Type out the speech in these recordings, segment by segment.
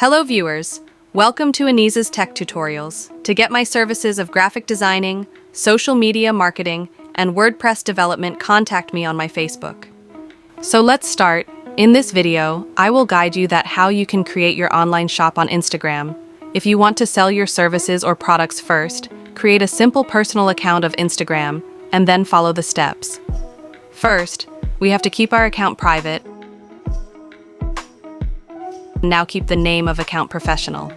Hello viewers, welcome to Anisa's Tech Tutorials. To get my services of graphic designing, social media marketing, and WordPress development, contact me on my Facebook. So let's start. In this video, I will guide you that how you can create your online shop on Instagram. If you want to sell your services or products first, create a simple personal account of Instagram, and then follow the steps. First, we have to keep our account private. Now keep the name of account professional.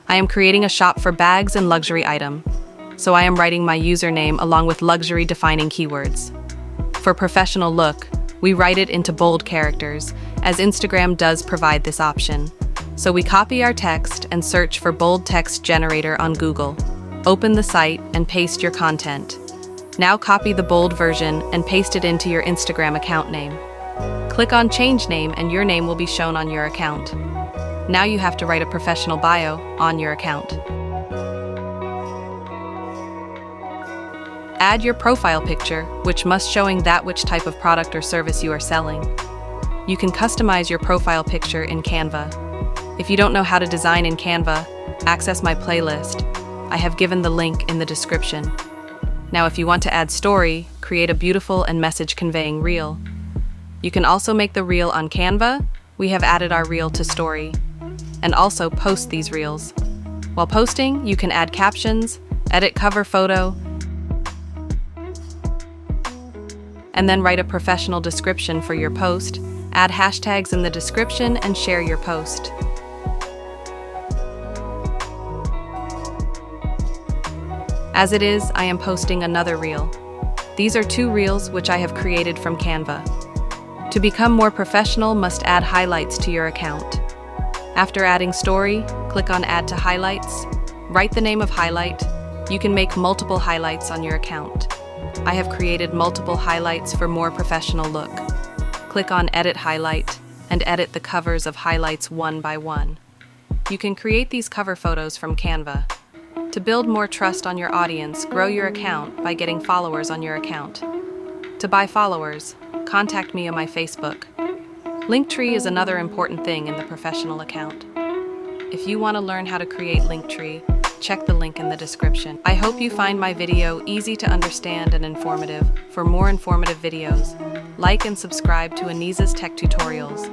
I am creating a shop for bags and luxury item, so I am writing my username along with luxury defining keywords. For professional look, we write it into bold characters, as Instagram does provide this option. So we copy our text and search for bold text generator on Google. Open the site and paste your content. Now copy the bold version and paste it into your Instagram account name. Click on Change Name and your name will be shown on your account. Now you have to write a professional bio on your account. Add your profile picture, which must showing that which type of product or service you are selling. You can customize your profile picture in Canva. If you don't know how to design in Canva, access my playlist. I have given the link in the description. Now if you want to add story, create a beautiful and message-conveying reel. You can also make the reel on Canva. We have added our reel to story. And also post these reels. While posting, you can add captions, edit cover photo, and then write a professional description for your post, add hashtags in the description, and share your post. As it is, I am posting another reel. These are 2 reels which I have created from Canva. To become more professional, must add highlights to your account. After adding story, click on Add to Highlights. Write the name of highlight. You can make multiple highlights on your account. I have created multiple highlights for more professional look. Click on Edit Highlight and edit the covers of highlights one by one. You can create these cover photos from Canva. To build more trust on your audience, grow your account by getting followers on your account. To buy followers, contact me on my Facebook. Linktree is another important thing in the professional account. If you want to learn how to create Linktree, check the link in the description. I hope you find my video easy to understand and informative. For more informative videos, like and subscribe to Anisa's Tech Tutorials.